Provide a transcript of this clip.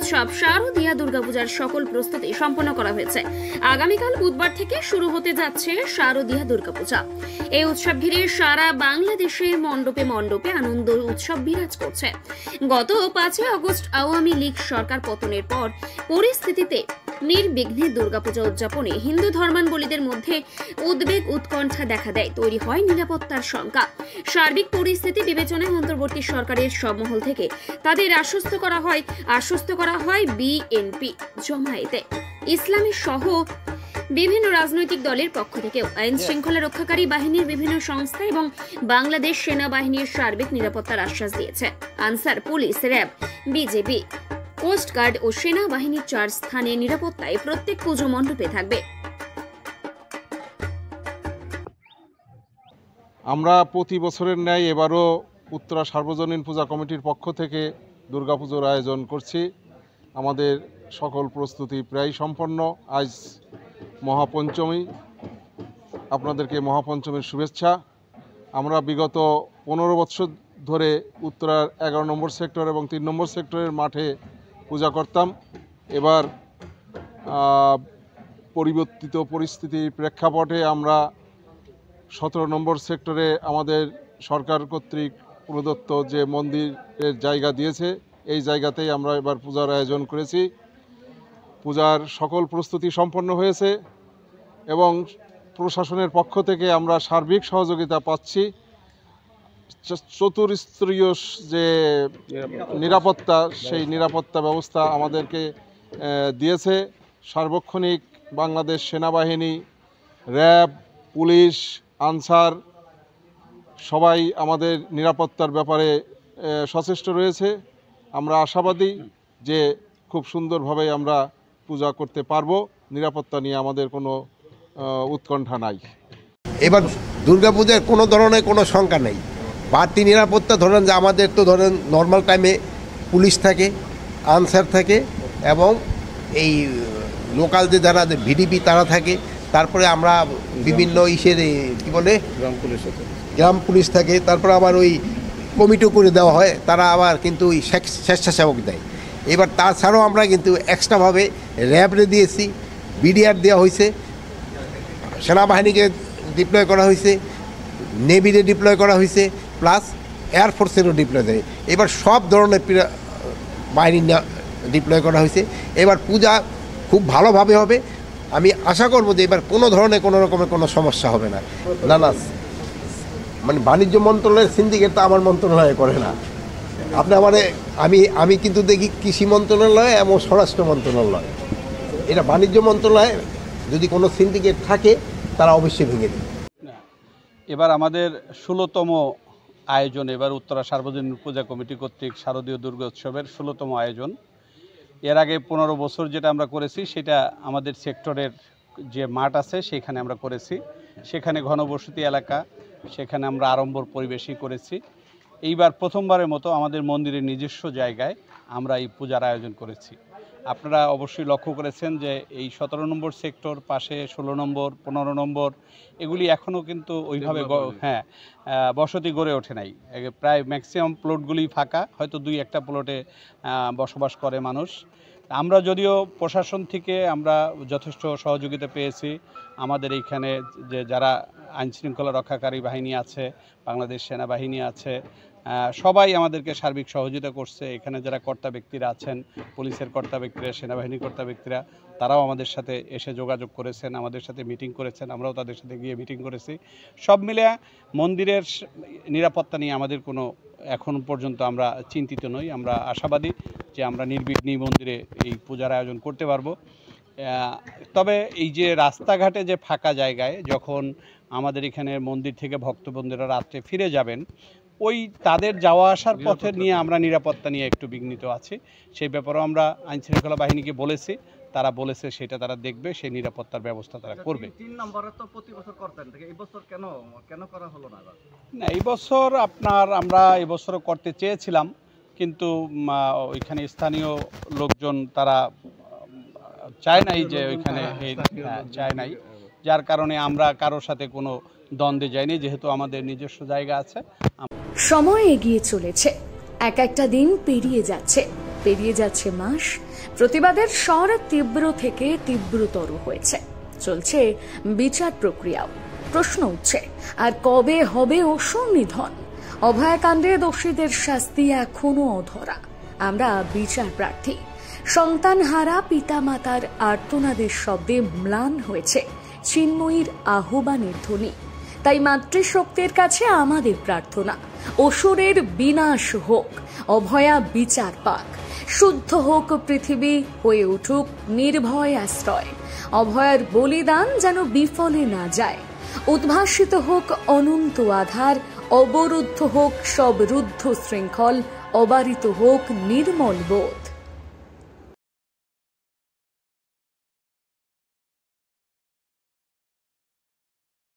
উৎসব শারদীয়া দুর্গাপূজার সকল প্রস্তুতি সম্পন্ন করা হয়েছে। আগামীকাল বুধবার থেকে শুরু হতে যাচ্ছে শারদীয়া দুর্গাপূজা। এই উৎসব ঘিরে সারা বাংলাদেশে মণ্ডপে মণ্ডপে আনন্দ উৎসব বিরাজ করছে। গত 5 আগস্ট আওয়ামী লীগ সরকার পতনের পর পরিস্থিতিতে নির্বিঘ্নে দুর্গাপূজা উদযাপনে হিন্দু ধর্মাবলম্বীদের মধ্যে উদ্বেগ উৎকণ্ঠা দেখা দেয়। তৈরি হয় নিরাপত্তার শঙ্কা। সার্বিক পরিস্থিতি বিবেচনায় অন্তর্বর্তী সরকারের সব মহল থেকে তাদের আশ্বস্ত করা হয় বিএনপি, জামায়াতে ইসলামী সহ বিভিন্ন রাজনৈতিক দলের পক্ষ থেকেও আইন শৃঙ্খলা রক্ষাকারী বাহিনীর বিভিন্ন সংস্থা এবং বাংলাদেশ সেনাবাহিনীর সার্বিক নিরাপত্তার আশ্বাস দিয়েছে। Ansar, police, RAB, BJP, coast guard ও সেনাবাহিনীর 4 স্থানে নিরাপত্তায় প্রত্যেক পুজো মণ্ডপে থাকবে। আমরা প্রতি বছরের ন্যায় এবারও উত্তরা সার্বজনীন পূজা কমিটির পক্ষ থেকে দুর্গাপুজোর আয়োজন করছি। আমাদের সকল প্রস্তুতি প্রায় সম্পন্ন। আজ মহাপঞ্চমী, আপনাদেরকে মহাপঞ্চমীর শুভেচ্ছা। আমরা বিগত 15 বছর ধরে উত্তরার 11 নম্বর সেক্টর এবং 3 নম্বর সেক্টরের মাঠে পূজা করতাম। এবার পরিবর্তিত পরিস্থিতির প্রেক্ষাপটে আমরা 17 নম্বর সেক্টরে আমাদের সরকার কর্তৃক প্রদত্ত যে মন্দিরের জায়গা দিয়েছে, এই জায়গাতেই আমরা এবার পূজার আয়োজন করেছি। পূজার সকল প্রস্তুতি সম্পন্ন হয়েছে এবং প্রশাসনের পক্ষ থেকে আমরা সার্বিক সহযোগিতা পাচ্ছি। চতুর্স্তরীয় যে নিরাপত্তা, সেই নিরাপত্তা ব্যবস্থা আমাদেরকে দিয়েছে সার্বক্ষণিক বাংলাদেশ সেনাবাহিনী, র্যাব, পুলিশ, আনসার সবাই আমাদের নিরাপত্তার ব্যাপারে সচেষ্ট রয়েছে। আমরা আশাবাদী যে খুব সুন্দরভাবে আমরা পূজা করতে পারবো। নিরাপত্তা নিয়ে আমাদের কোনো উৎকণ্ঠা নাই। এবার দুর্গাপূজার কোনো ধরনের কোনো শঙ্কা নেই। বাড়তি নিরাপত্তা ধরেন যে আমাদের তো ধরেন নর্মাল টাইমে পুলিশ থাকে, আনসার থাকে এবং এই লোকাল যে যারা ভিডিপি তারা থাকে। তারপরে আমরা বিভিন্ন ইসের কী বলে গ্রাম পুলিশ থাকে। তারপরে আবার ওই কমিটিও করে দেওয়া হয়, তারা আবার কিন্তু ওই স্বেচ্ছাসেবক দেয়। এবার তাছাড়াও আমরা কিন্তু এক্সট্রাভাবে র্যাবরে দিয়েছি, বিডিআর দেওয়া হয়েছে, সেনাবাহিনীকে ডিপ্লয় করা হয়েছে, নেভিরে ডিপ্লয় করা হয়েছে, প্লাস এয়ারফোর্সেরও ডিপ্লয় দেয়। এবার সব ধরনের বাহিনী ডিপ্লয় করা হয়েছে। এবার পূজা খুব ভালোভাবে হবে। আমি আশা করব যে এবার কোনো ধরনের কোনো রকমের কোনো সমস্যা হবে না। না না, মানে বাণিজ্য মন্ত্রণালয়ের সিন্ডিকেট তো আমার মন্ত্রণালয়ে করে না। আপনি আমি কিন্তু দেখি কৃষি মন্ত্রণালয় এবং স্বরাষ্ট্র মন্ত্রণালয়, এটা বাণিজ্য মন্ত্রণালয় যদি কোনো সিন্ডিকেট থাকে তারা অবশ্যই ভেঙে দেবে। এবার আমাদের 16তম আয়োজন, এবার উত্তরা সার্বজনীন পূজা কমিটি কর্তৃক শারদীয় দুর্গা উৎসবের 16তম আয়োজন। এর আগে 15 বছর যেটা আমরা করেছি সেটা আমাদের সেক্টরের যে মাঠ আছে সেখানে আমরা করেছি। সেখানে ঘনবসতি এলাকা, সেখানে আমরা আড়ম্বর পরিবেশই করেছি। এইবার প্রথমবারের মতো আমাদের মন্দিরের নিজস্ব জায়গায় আমরা এই পূজার আয়োজন করেছি। আপনারা অবশ্যই লক্ষ্য করেছেন যে এই 17 নম্বর সেক্টর পাশে 16 নম্বর 15 নম্বর এগুলি এখনও কিন্তু ওইভাবে বসতি গড়ে ওঠে নাই। প্রায় ম্যাক্সিমাম প্লটগুলি ফাঁকা, হয়তো 2-1টা প্লটে বসবাস করে মানুষ। আমরা যদিও প্রশাসন থেকে আমরা যথেষ্ট সহযোগিতা পেয়েছি। আমাদের এইখানে যে যারা আইনশৃঙ্খলা রক্ষাকারী বাহিনী আছে, বাংলাদেশ সেনাবাহিনী আছে, সবাই আমাদেরকে সার্বিক সহযোগিতা করছে। এখানে যারা কর্তা ব্যক্তিরা আছেন, পুলিশের কর্তা ব্যক্তিরা, সেনাবাহিনীর কর্তা ব্যক্তিরা, তারাও আমাদের সাথে এসে যোগাযোগ করেছেন, আমাদের সাথে মিটিং করেছেন, আমরাও তাদের সাথে গিয়ে মিটিং করেছি। সব মিলে মন্দিরের নিরাপত্তা নিয়ে আমাদের কোনো এখন পর্যন্ত আমরা চিন্তিত নই। আমরা আশাবাদী যে আমরা নির্বিঘ্নে মন্দিরে এই পূজার আয়োজন করতে পারবো। তবে এই যে রাস্তাঘাটে যে ফাঁকা জায়গায় যখন আমাদের এখানে মন্দির থেকে ভক্তবৃন্দরা রাত্রে ফিরে যাবেন, ওই তাদের যাওয়া আসার পথে নিয়ে আমরা নিরাপত্তা নিয়ে একটু বিঘ্নিত আছি। সেই ব্যাপারেও আমরা আইনশৃঙ্খলা বাহিনীকে বলেছি, তারা বলেছে সেটা তারা দেখবে, সেই নিরাপত্তার ব্যবস্থা তারা করবে। 3 নম্বরে তো প্রতি বছর করতেন, এই বছর কেন করা হলো না? না, এই বছর আমরা এই বছরও করতে চেয়েছিলাম, কিন্তু ওইখানে স্থানীয় লোকজন তারা চায় নাই যে ওইখানে চায় নাই, যার কারণে আমরা কারোর সাথে কোনো দ্বন্দ্বে যাইনি, যেহেতু আমাদের নিজস্ব জায়গা আছে। সময় এগিয়ে চলেছে, এক একটা দিন পেরিয়ে যাচ্ছে, পেরিয়ে যাচ্ছে মাস, প্রতিবাদের স্বর তীব্র থেকে তীব্রতর হয়েছে। চলছে বিচার প্রক্রিয়াও। প্রশ্ন উঠছে, আর কবে হবে অসুর নিধন? অভয়াকাণ্ডে দোষীদের শাস্তি এখনো অধরা। আমরা বিচার প্রার্থী। সন্তানহারা পিতামাতার আর্তনাদের শব্দে ম্লান হয়েছে চিন্ময়ীর আহ্বানের ধ্বনি। তাই মাতৃশক্তির কাছে আমাদের প্রার্থনা, অসুরের বিনাশ হোক, অভয়া বিচার পাক, শুদ্ধ হোক পৃথিবী, হয়ে উঠুক নির্ভয় আশ্রয়। অভয়ার বলিদান যেন বিফলে না যায়। উদ্ভাসিত হোক অনন্ত আধার, অবরুদ্ধ হোক সব রুদ্ধ শৃঙ্খল, অবারিত হোক নির্মল বোধ।